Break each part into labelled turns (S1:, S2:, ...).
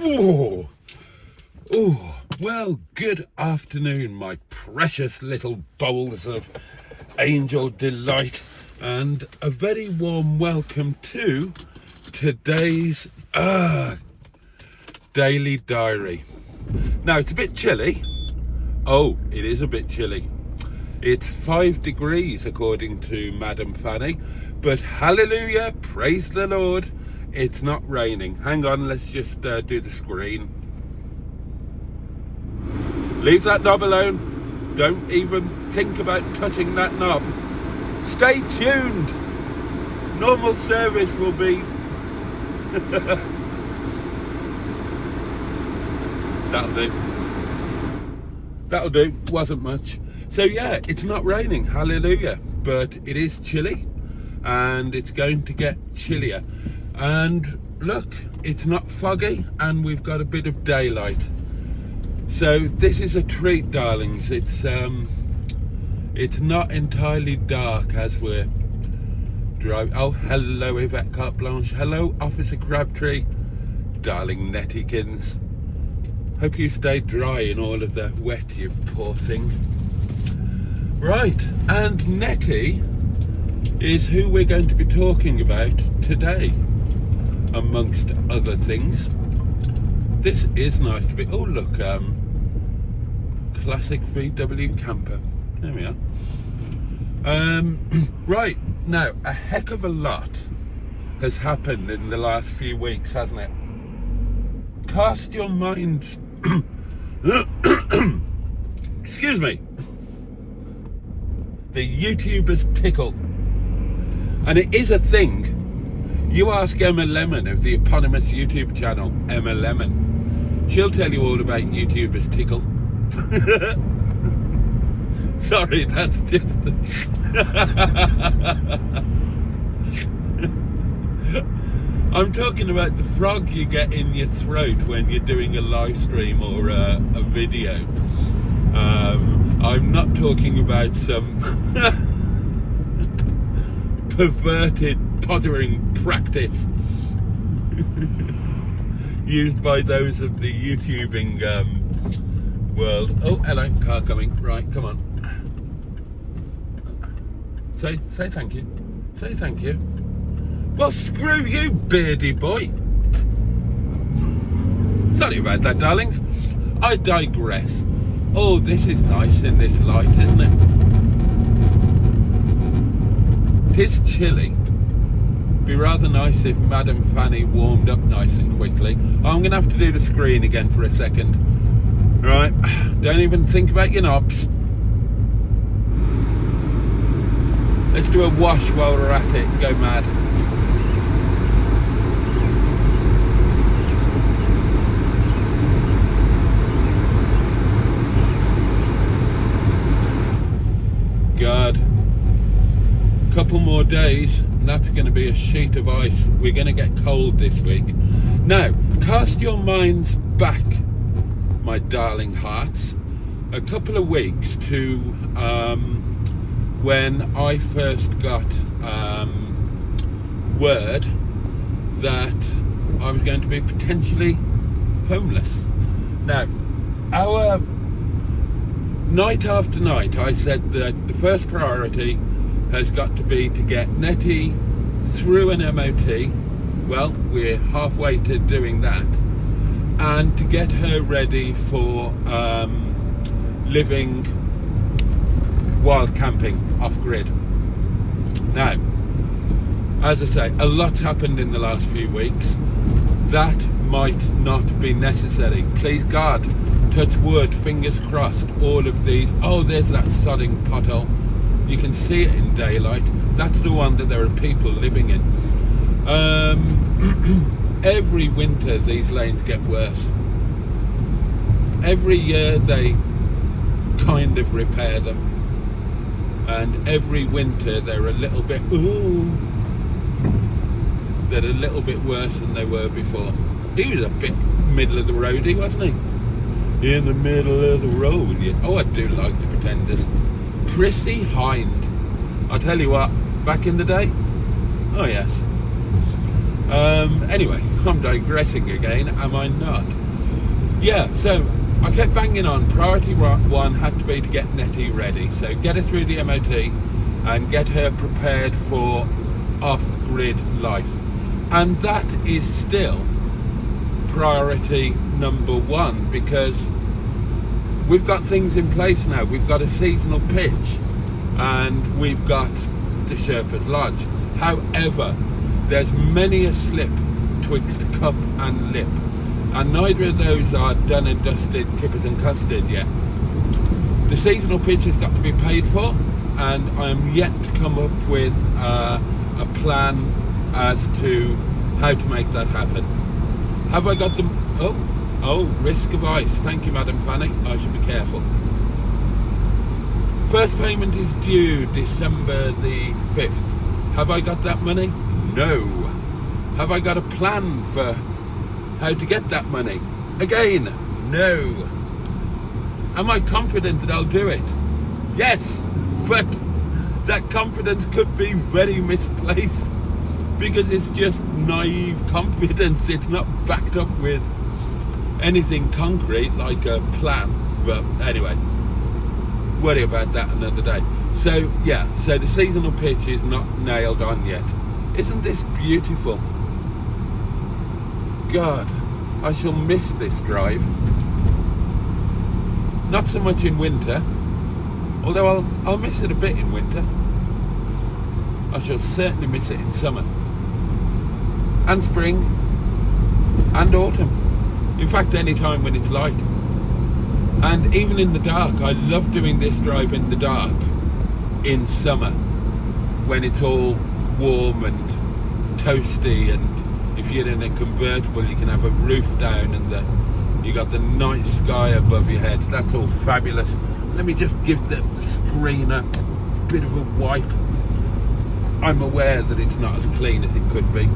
S1: Oh, well, good afternoon, my precious little bowls of angel delight, and a very warm welcome to today's daily diary. Now, it's a bit chilly. Oh, it is a bit chilly. It's 5 degrees according to Madam Fanny, but hallelujah, praise the Lord, it's not raining. Hang on, let's just do the screen. Leave that knob alone. Don't even think about touching that knob. Stay tuned. Normal service will be... That'll do. Wasn't much. So yeah, it's not raining, hallelujah, but it is chilly, and it's going to get chillier. And look, it's not foggy, and we've got a bit of daylight. So this is a treat, darlings. It's not entirely dark as we're driving. Oh, hello, YVETTE CARTE-BLANCHE. Hello, Officer CRABTREE. Darling Nettykins. Hope you stay dry in all of the wet, you poor thing. Right, and Netty is who we're going to be talking about today, amongst other things. This is nice to be... Oh, look, classic VW camper. There we are. Right, now, a heck of a lot has happened in the last few weeks, hasn't it? Cast your mind... Excuse me. The YouTuber's tickle. And it is a thing. You ask Emma Lemon of the eponymous YouTube channel, Emma Lemon. She'll tell you all about YouTuber's tickle. Sorry, that's just... I'm talking about the frog you get in your throat when you're doing a live stream or a video. I'm not talking about some perverted pottering practice used by those of the YouTubing world. Oh, hello, car coming. Right, come on. Say thank you. Say thank you. Well, screw you, beardy boy. Sorry about that, darlings. I digress. Oh, this is nice in this light, isn't it? Tis chilly. Be rather nice if Madam Fanny warmed up nice and quickly. I'm going to have to do the screen again for a second. Right, don't even think about your knobs. Let's do a wash while we're at it and go mad. God, couple more days and that's going to be a sheet of ice. We're going to get cold this week. Now, cast your minds back, my darling hearts, a couple of weeks to when I first got word that I was going to be potentially homeless. Now, our night after night, I said that the first priority has got to be to get Netty through an MOT. Well, we're halfway to doing that, and to get her ready for living wild camping off-grid. Now, as I say, a lot's happened in the last few weeks. That might not be necessary. Please God, touch wood, fingers crossed, all of these... Oh, there's that sodding pothole. You can see it in daylight. That's the one that there are people living in. Every winter these lanes get worse. Every year they kind of repair them. And every winter they're a little bit... They're a little bit worse than they were before. He was a bit middle of the roady, wasn't he? In the middle of the road. Yeah. Oh, I do like the Pretenders. Chrissy Hind. I'll tell you what, back in the day, oh yes. Anyway, I'm digressing again, am I not? Yeah, so I kept banging on. Priority one had to be to get Netty ready. So get her through the MOT and get her prepared for off-grid life. And that is still priority number one, because we've got things in place now. We've got a seasonal pitch and we've got the Sherpa's Lodge. However, there's many a slip twixt cup and lip, and neither of those are done and dusted, kippers and custard yet. The seasonal pitch has got to be paid for, and I am yet to come up with a plan as to how to make that happen. Have I got them? Oh, risk of ice. Thank you, Madam Fanny. I should be careful. First payment is due December the 5th. Have I got that money? No. Have I got a plan for how to get that money? Again, no. Am I confident that I'll do it? Yes, but that confidence could be very misplaced, because it's just naive confidence. It's not backed up with anything concrete like a plan. But anyway, worry about that another day. So yeah, so the seasonal pitch is not nailed on yet. Isn't this beautiful? God, I shall miss this drive. Not so much in winter, although I'll miss it a bit in winter. I shall certainly miss it in summer and spring and autumn. In fact, any time when it's light. And even in the dark. I love doing this drive in the dark in summer, when it's all warm and toasty, and if you're in a convertible you can have a roof down and you got the night sky above your head. That's all fabulous. Let me just give the screen a bit of a wipe. I'm aware that it's not as clean as it could be.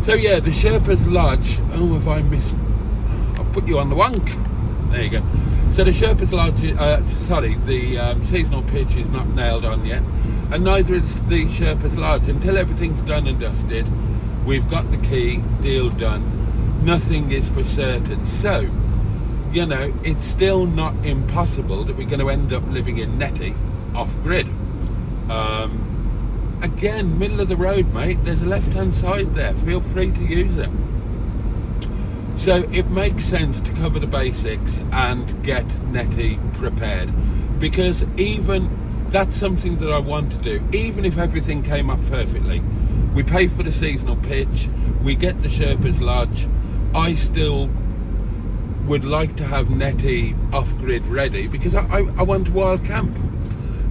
S1: So yeah, the Sherpa's Lodge. Oh, have I missed? I'll put you on the wonk. There you go. So the Sherpa's Lodge, the seasonal pitch is not nailed on yet, and neither is the Sherpa's Lodge. Until everything's done and dusted, we've got the key, deal done, nothing is for certain. So, you know, it's still not impossible that we're going to end up living in Netty, off-grid. Again, middle of the road, mate. There's a left-hand side there. Feel free to use it. So it makes sense to cover the basics and get Netty prepared, because even that's something that I want to do. Even if everything came off perfectly, we pay for the seasonal pitch, we get the Sherpa's Lodge, I still would like to have Netty off-grid ready, because I want a wild camp.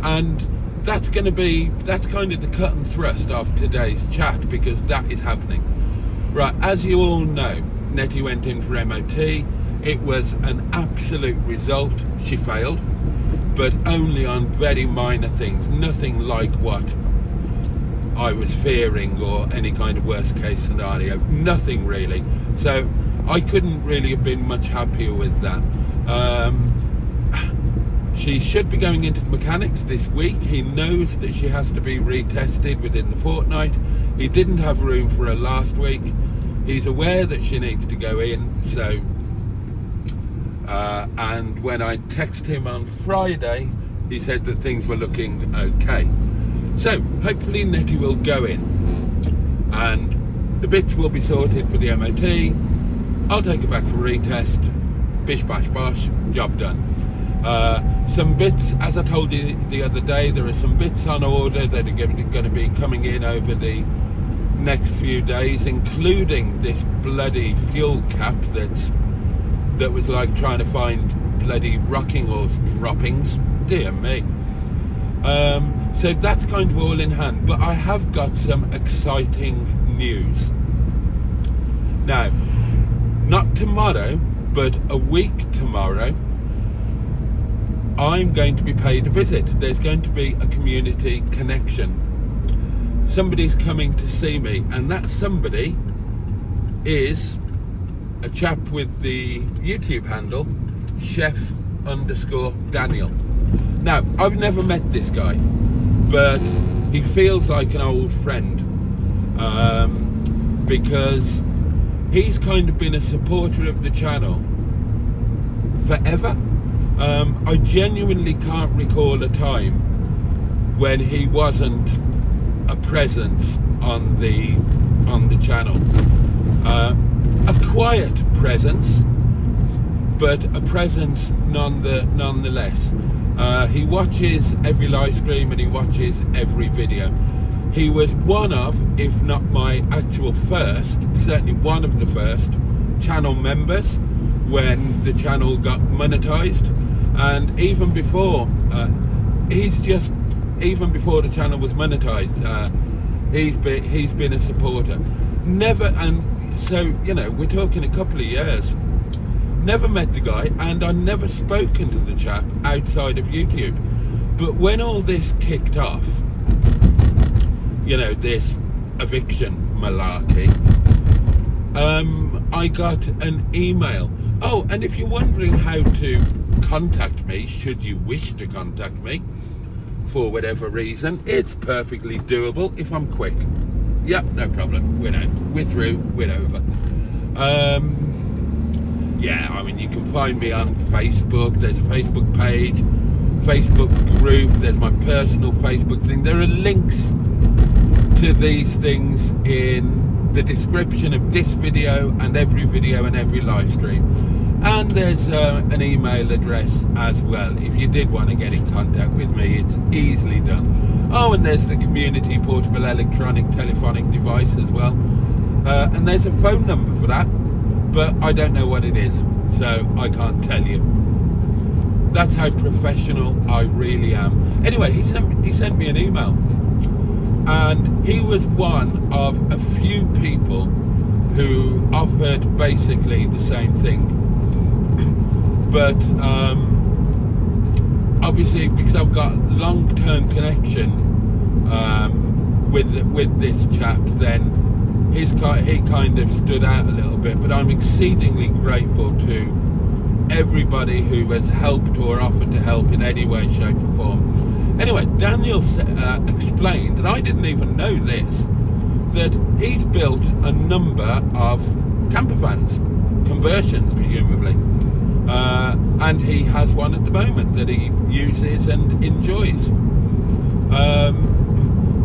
S1: And that's kind of the cut and thrust of today's chat, because that is happening. Right, as you all know, Netty went in for MOT. It was an absolute result. She failed, but only on very minor things, nothing like what I was fearing or any kind of worst case scenario, nothing really. So I couldn't really have been much happier with that. She should be going into the mechanics this week. He knows that she has to be retested within the fortnight. He didn't have room for her last week. He's aware that she needs to go in, so and when I texted him on Friday, he said that things were looking okay. So hopefully Netty will go in and the bits will be sorted for the MOT. I'll take her back for retest. Bish bash bosh, job done. Some bits, as I told you the other day, there are some bits on order that are going to be coming in over the next few days, including this bloody fuel cap that was like trying to find bloody rocking horse droppings. Dear me. So that's kind of all in hand, but I have got some exciting news. Now, not tomorrow, but a week tomorrow, I'm going to be paid a visit. There's going to be a community connection. Somebody's coming to see me, and that somebody is a chap with the YouTube handle chef_Daniel. Now, I've never met this guy, but he feels like an old friend. because he's kind of been a supporter of the channel forever. I genuinely can't recall a time when he wasn't a presence on the channel. A quiet presence, but a presence nonetheless. He watches every live stream and he watches every video. He was one of, if not my actual first, certainly one of the first channel members when the channel got monetized. And even before, even before the channel was monetized, he's been a supporter. Never, and so, you know, we're talking a couple of years. Never met the guy, and I've never spoken to the chap outside of YouTube. But when all this kicked off, you know, this eviction malarkey, I got an email. Oh, and if you're wondering how to contact me, should you wish to contact me for whatever reason, it's perfectly doable if I'm quick. Yep, no problem. We're through, we're over. Yeah, I mean, you can find me on Facebook. There's a Facebook page, Facebook group. There's my personal Facebook thing. There are links to these things in the description of this video and every video and every live stream. And there's an email address as well. If you did want to get in contact with me, it's easily done. Oh, and there's the community portable electronic telephonic device as well. And there's a phone number for that, but I don't know what it is, so I can't tell you. That's how professional I really am. Anyway, he sent me an email, and he was one of a few people who offered basically the same thing. But obviously, because I've got long-term connection with this chap, then he kind of stood out a little bit. But I'm exceedingly grateful to everybody who has helped or offered to help in any way, shape or form. Anyway, Daniel explained, and I didn't even know this, that he's built a number of camper vans, conversions presumably, and he has one at the moment that he uses and enjoys,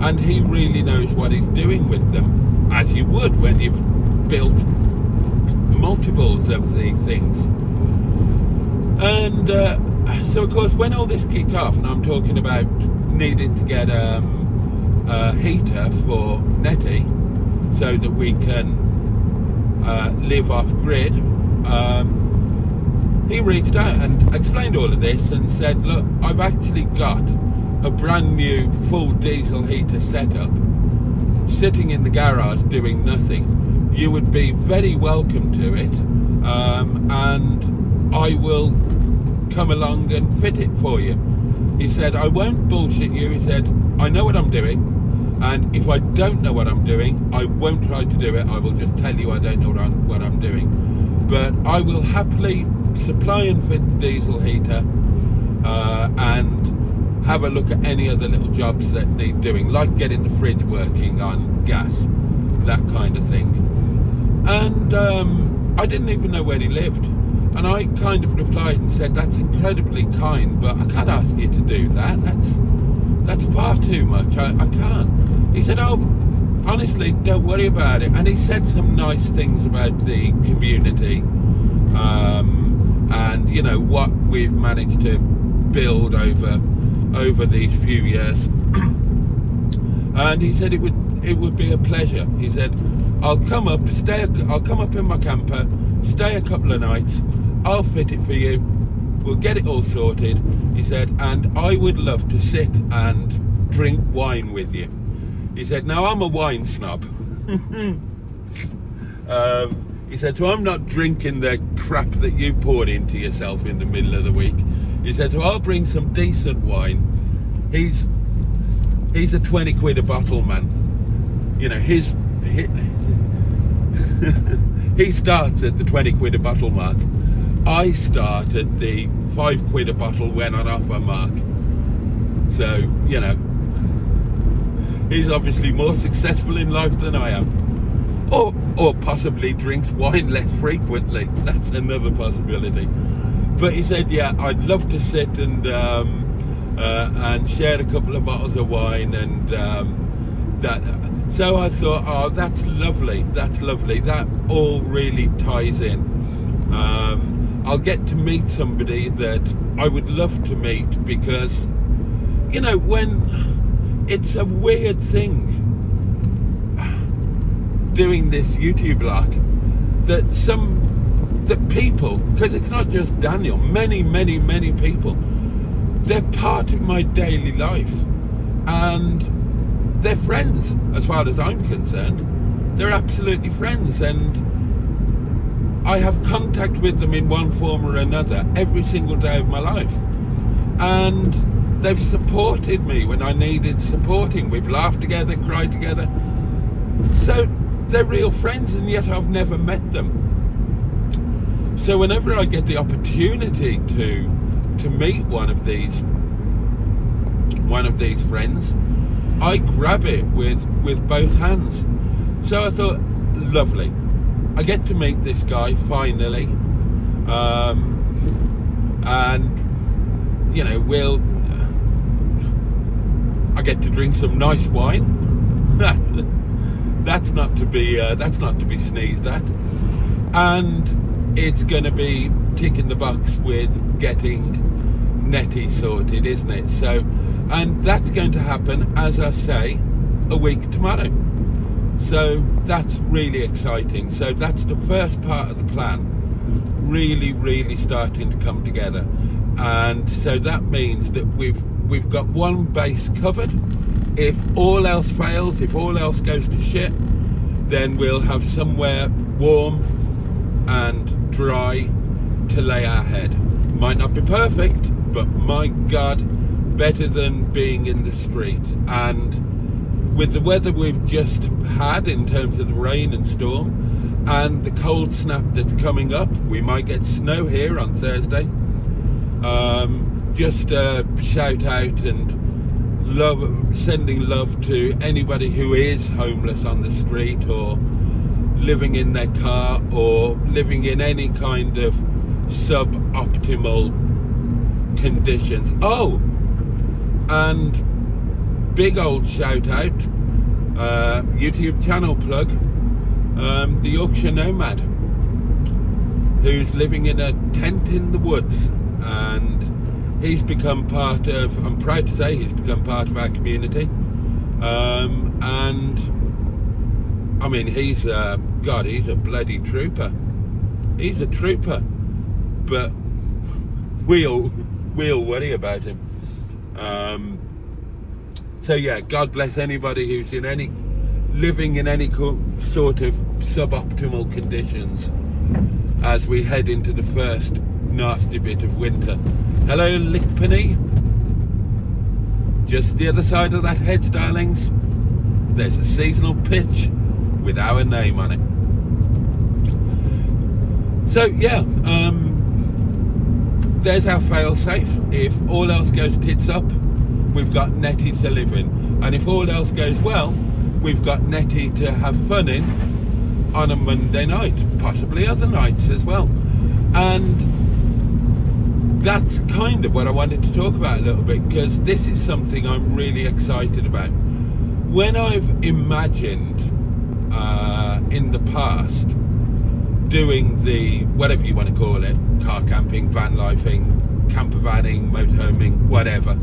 S1: and he really knows what he's doing with them, as you would when you've built multiples of these things. And so of course, when all this kicked off, and I'm talking about needing to get a heater for Netty so that we can live off grid, he reached out and explained all of this and said, look, I've actually got a brand new full diesel heater setup sitting in the garage doing nothing. You would be very welcome to it, and I will come along and fit it for you. He said, I won't bullshit you. He said, I know what I'm doing, and if I don't know what I'm doing, I won't try to do it. I will just tell you I don't know what I'm doing. But I will happily supply and fit the diesel heater, and have a look at any other little jobs that need doing, like getting the fridge working on gas, that kind of thing. And I didn't even know where he lived, and I kind of replied and said, that's incredibly kind, but I can't ask you to do that. That's far too much. I can't. He said, oh, honestly, don't worry about it. And he said some nice things about the community, and you know what we've managed to build over these few years. And he said it would be a pleasure. He said, I'll come up in my camper, stay a couple of nights, I'll fit it for you, we'll get it all sorted. He said, and I would love to sit and drink wine with you. He said, now I'm a wine snob. He said, so I'm not drinking the crap that you poured into yourself in the middle of the week. He said, so I'll bring some decent wine. He's a 20 quid a bottle man. You know, he starts at the 20 quid a bottle mark. I start at the 5 quid a bottle when on offer mark. So, you know, he's obviously more successful in life than I am. or possibly drinks wine less frequently. That's another possibility. But he said, yeah, I'd love to sit and share a couple of bottles of wine, and that. So I thought, oh, that's lovely. That's lovely. That all really ties in. I'll get to meet somebody that I would love to meet, because, you know, when it's a weird thing doing this YouTube block, that people, because it's not just Daniel, many people, they're part of my daily life, and they're friends as far as I'm concerned. They're absolutely friends, and I have contact with them in one form or another every single day of my life, and they've supported me when I needed supporting. We've laughed together, cried together. So they're real friends, and yet I've never met them. So whenever I get the opportunity to meet one of these friends, I grab it with both hands. So I thought, lovely, I get to meet this guy finally, and you know, I get to drink some nice wine. That's not to be sneezed at, and it's going to be ticking the box with getting Netty sorted, isn't it? So, and that's going to happen, as I say, a week tomorrow. So that's really exciting. So that's the first part of the plan, really starting to come together. And so that means that we've got one base covered. If all else fails, if all else goes to shit, then we'll have somewhere warm and dry to lay our head. Might not be perfect, but my God, better than being in the street. And with the weather we've just had in terms of the rain and storm, and the cold snap that's coming up, we might get snow here on Thursday. Just shout out and sending love to anybody who is homeless on the street, or living in their car, or living in any kind of suboptimal conditions. Oh, and big old shout out, YouTube channel plug, the Yorkshire Nomad, who's living in a tent in the woods, and he's become part of, I'm proud to say, he's become part of our community. And I mean, he's a bloody trooper. He's a trooper, but we all worry about him. So yeah, God bless anybody who's living in any sort of suboptimal conditions as we head into the first nasty bit of winter. Hello, Lickpenny. Just the other side of that hedge, darlings, there's a seasonal pitch with our name on it. So yeah, there's our fail-safe. If all else goes tits up, we've got Netty to live in, and if all else goes well, we've got Netty to have fun in on a Monday night, possibly other nights as well. And that's kind of what I wanted to talk about a little bit, because this is something I'm really excited about. When I've imagined in the past doing the, whatever you want to call it, car camping, van lifing, camper vanning, motorhoming, whatever,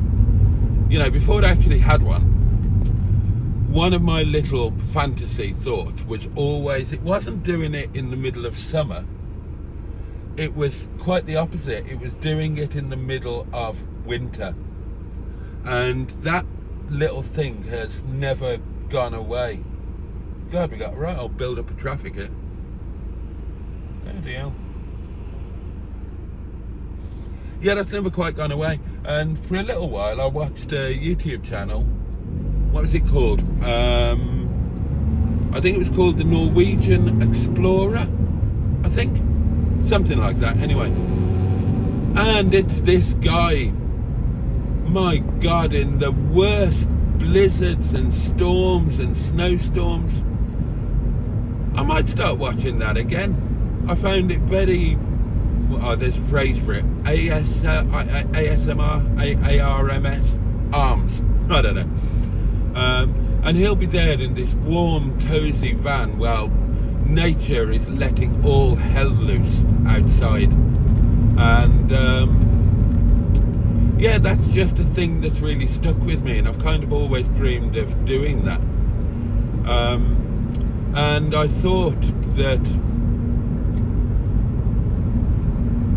S1: you know, before I actually had one of my little fantasy thoughts was always, it wasn't doing it in the middle of summer. It was quite the opposite. It was doing it in the middle of winter. And that little thing has never gone away. God, we got right old build up of traffic here. Oh dear. Yeah, that's never quite gone away. And for a little while I watched a YouTube channel. What was it called? I think it was called the Norwegian Explorer, I think. Something like that, anyway. And it's this guy, my God, in the worst blizzards and storms and snowstorms. I might start watching that again. I found it very, oh, there's a phrase for it, ASMR, ARMS, arms, I don't know. And he'll be there in this warm, cosy van while nature is letting all hell loose outside. And yeah, that's just a thing that's really stuck with me, and I've kind of always dreamed of doing that. And I thought that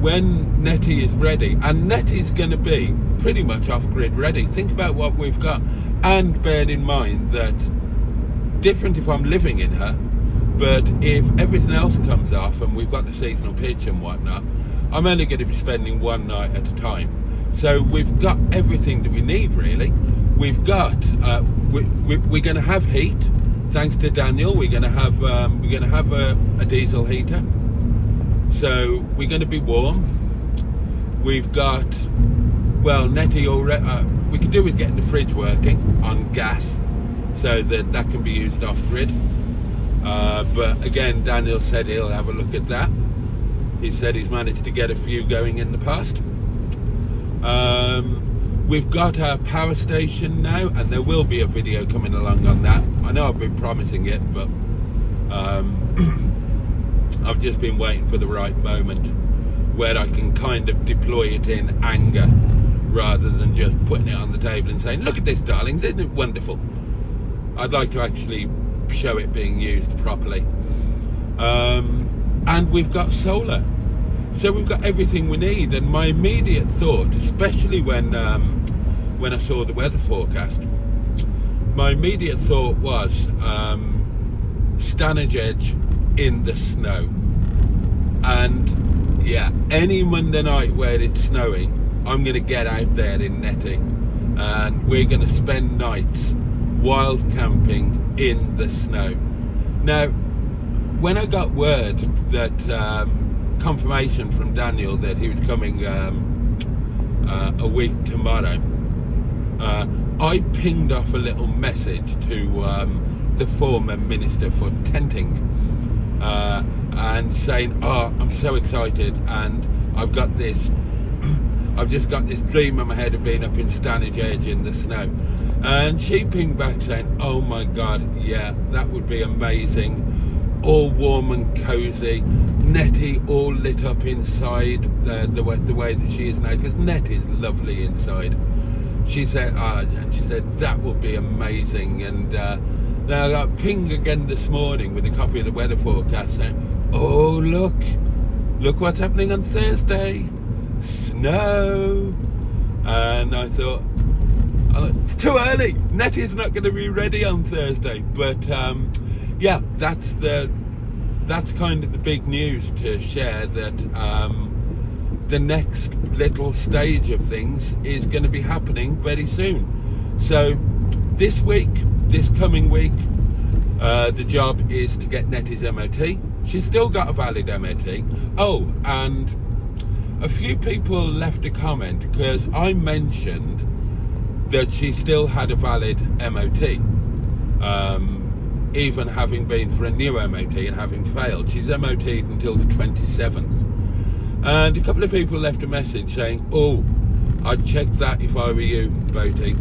S1: when Netty is ready, and Netty's going to be pretty much off-grid ready, think about what we've got, and bear in mind that different if I'm living in her, but if everything else comes off and we've got the seasonal pitch and whatnot, I'm only going to be spending one night at a time. So we've got everything that we need, really. We've got we're going to have heat, thanks to Daniel. We're going to have a diesel heater, so we're going to be warm. We've got, well, Netty already. We could do with getting the fridge working on gas, so that can be used off grid. But again, Daniel said he'll have a look at that. He said he's managed to get a few going in the past. We've got our power station now, and there will be a video coming along on that. I know I've been promising it, but I've just been waiting for the right moment where I can kind of deploy it in anger rather than just putting it on the table and saying, look at this, darlings, isn't it wonderful? I'd like to actually show it being used properly. And we've got solar, so we've got everything we need. And my immediate thought, especially when I saw the weather forecast, my immediate thought was Stanage Edge in the snow. And yeah, any Monday night where it's snowing, I'm going to get out there in Netty, and we're going to spend nights wild camping in the snow. Now, when I got word that confirmation from Daniel that he was coming a week tomorrow, I pinged off a little message to the former Minister for Tenting, and saying, oh, I'm so excited, and I've got this I've just got this dream in my head of being up in Stanage Edge in the snow. And she pinged back saying, oh my God, yeah, that would be amazing. All warm and cosy, Netty all lit up inside, the way that she is now, because Netty's lovely inside. She said, that would be amazing. And now I got pinged again this morning with a copy of the weather forecast saying, oh look what's happening on Thursday, snow. And I thought, it's too early, Netty's not going to be ready on Thursday. But yeah, that's kind of the big news to share, that the next little stage of things is going to be happening very soon. So this coming week, the job is to get Netty's MOT. She's still got a valid MOT. Oh, and a few people left a comment because I mentioned that she still had a valid MOT, even having been for a new MOT and having failed. She's MOT'd until the 27th. And a couple of people left a message saying, oh, I'd check that if I were you, Boaty.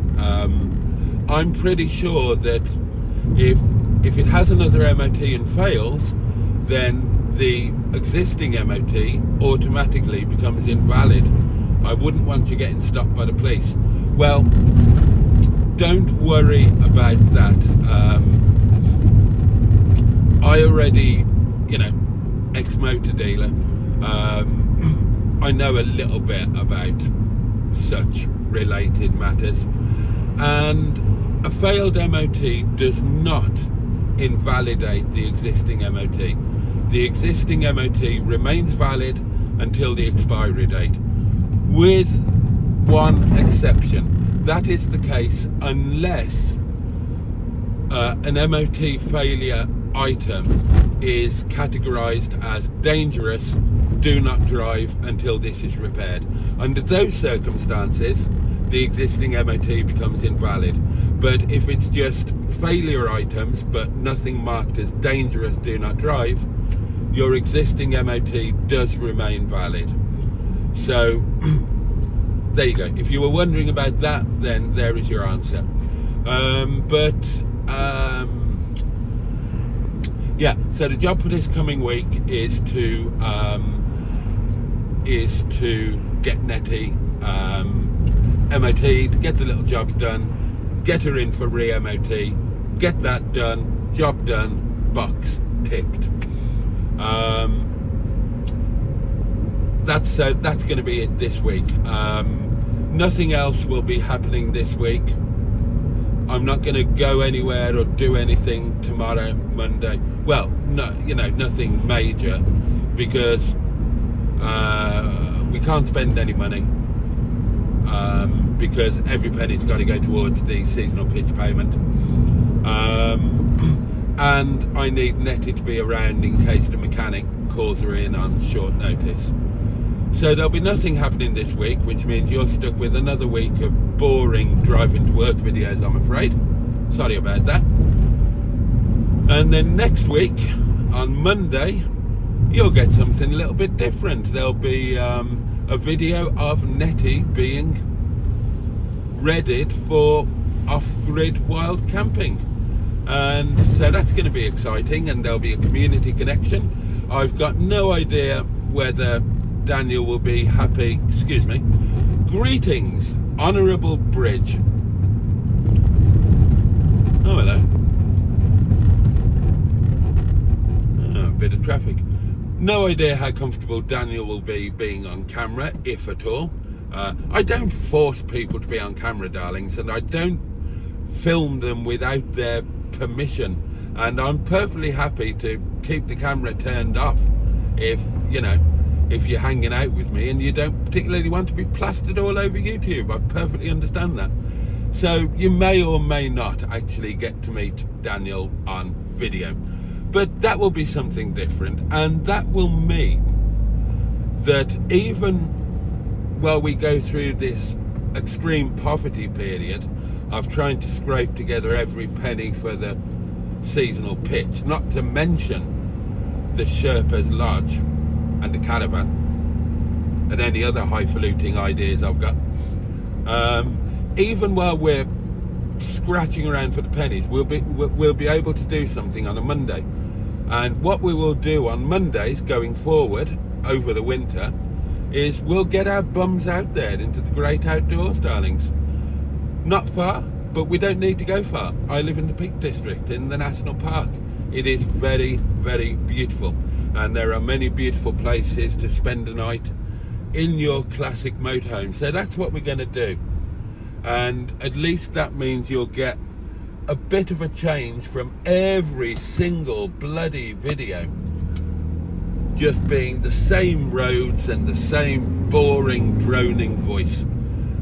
S1: I'm pretty sure that if it has another MOT and fails, then the existing MOT automatically becomes invalid. I wouldn't want you getting stopped by the police. Well, don't worry about that. I already, ex-motor dealer, I know a little bit about such related matters, and a failed MOT does not invalidate the existing MOT. The existing MOT remains valid until the expiry date, with one exception. That is the case unless an MOT failure item is categorized as dangerous, do not drive until this is repaired. Under those circumstances, the existing MOT becomes invalid. But if it's just failure items but nothing marked as dangerous, do not drive, your existing MOT does remain valid. So there you go. If you were wondering about that, then there is your answer. Yeah, so the job for this coming week is to get Netty MOT'd, get the little jobs done, get her in for re-MOT, get that done, job done, box ticked. That's going to be it this week. Nothing else will be happening this week. I'm not going to go anywhere or do anything tomorrow, Monday. Well, no, nothing major, because we can't spend any money, because every penny's got to go towards the seasonal pitch payment. And I need Netty to be around in case the mechanic calls her in on short notice. So there'll be nothing happening this week, which means you're stuck with another week of boring driving to work videos, I'm afraid. Sorry about that. And then next week, on Monday, you'll get something a little bit different. There'll be a video of Netty being readied for off-grid wild camping. And so that's going to be exciting, and there'll be a community connection. I've got no idea whether Daniel will be happy. Excuse me. Greetings, Honourable Bridge. Oh, hello. Oh, a bit of traffic. No idea how comfortable Daniel will be being on camera, if at all. I don't force people to be on camera, darlings, and I don't film them without their permission. And I'm perfectly happy to keep the camera turned off if you're hanging out with me and you don't particularly want to be plastered all over YouTube. I perfectly understand that. So you may or may not actually get to meet Daniel on video, but that will be something different, and that will mean that even while we go through this extreme poverty period of trying to scrape together every penny for the seasonal pitch, not to mention the Sherpa's Lodge and the Caravan and any other highfalutin ideas I've got, even while we're scratching around for the pennies, we'll be able to do something on a Monday. And what we will do on Mondays going forward over the winter is we'll get our bums out there into the great outdoors, darlings. Not far, but we don't need to go far. I live in the Peak District in the National Park. It is very, very beautiful, and there are many beautiful places to spend a night in your classic motorhome. So that's what we're going to do, and at least that means you'll get a bit of a change from every single bloody video just being the same roads and the same boring droning voice.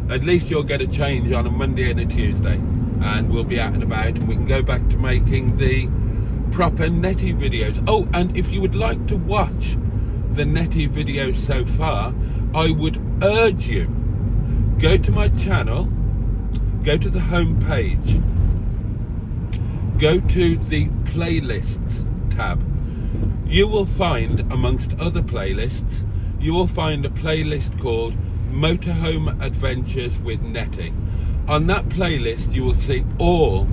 S1: At least you'll get a change on a Monday and a Tuesday, and we'll be out and about, and we can go back to making the proper Netty videos. Oh, and if you would like to watch the Netty videos so far, I would urge you, go to my channel, go to the home page, go to the playlists tab. You will find, amongst other playlists, you will find a playlist called Motorhome Adventures with Netty. On that playlist you will see all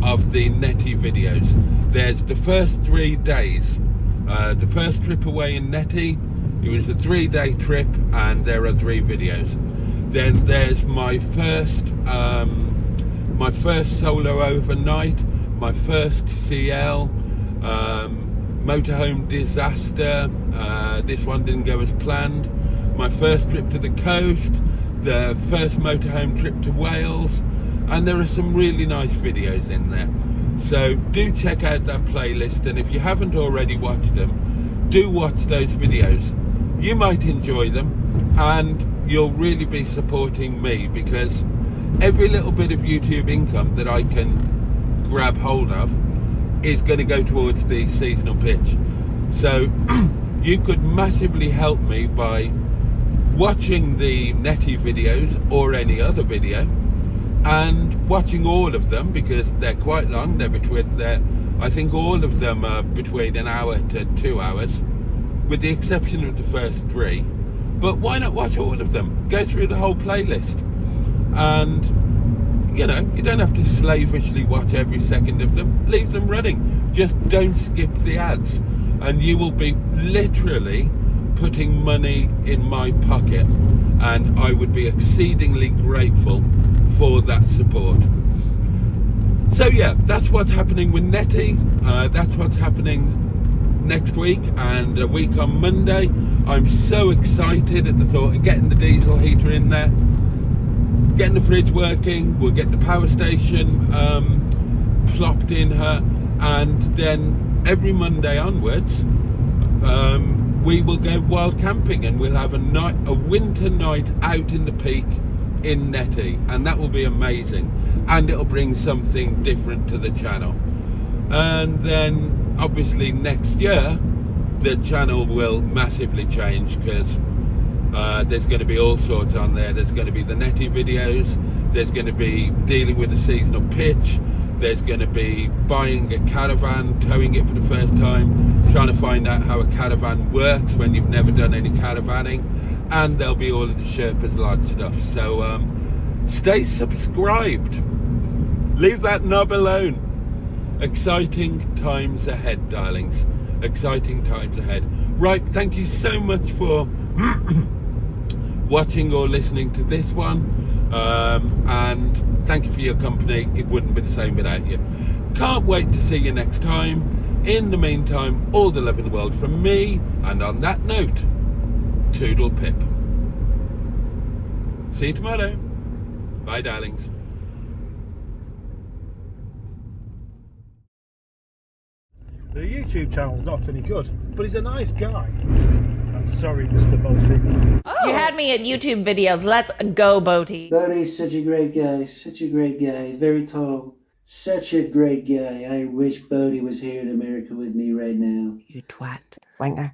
S1: of the Netty videos. There's the first 3 days, the first trip away in Netty. It was a 3-day trip, and there are 3 videos. Then there's my first solo overnight, my first CL, motorhome disaster. This one didn't go as planned. My first trip to the coast, the first motorhome trip to Wales, and there are some really nice videos in there. So do check out that playlist, and if you haven't already watched them, do watch those videos. You might enjoy them, and you'll really be supporting me, because every little bit of YouTube income that I can grab hold of is going to go towards the seasonal pitch. So you could massively help me by watching the Netty videos or any other video, and watching all of them, because they're quite long. I think all of them are between an hour to 2 hours, with the exception of the first 3. But why not watch all of them? Go through the whole playlist. And, you know, you don't have to slavishly watch every second of them. Leave them running. Just don't skip the ads. And you will be literally putting money in my pocket. And I would be exceedingly grateful for that support. So yeah, that's what's happening with Netty. That's what's happening next week and a week on Monday. I'm so excited at the thought of getting the diesel heater in there, getting the fridge working. We'll get the power station plopped in her, and then every Monday onwards we will go wild camping, and we'll have a winter night out in the peak in Netty, and that will be amazing, and it'll bring something different to the channel. And then obviously next year the channel will massively change, because there's going to be all sorts on there. There's going to be the Netty videos, there's going to be dealing with the seasonal pitch, there's going to be buying a caravan, towing it for the first time, trying to find out how a caravan works when you've never done any caravanning, and there'll be all of the Sherpa's Lodge stuff. So stay subscribed, leave that knob alone. Exciting times ahead, darlings, exciting times ahead. Right, thank you so much for watching or listening to this one, and thank you for your company. It wouldn't be the same without you. Can't wait to see you next time. In the meantime, all the love in the world from me, and on that note, toodle pip. See you tomorrow. Bye, darlings.
S2: The YouTube channel's not any good, but he's a nice guy. I'm sorry, Mr. Boaty.
S3: Oh. You had me at YouTube videos. Let's go, Boaty.
S4: Boaty's such a great guy. Such a great guy. Very tall. Such a great guy. I wish Boaty was here in America with me right now.
S3: You twat. Wanker.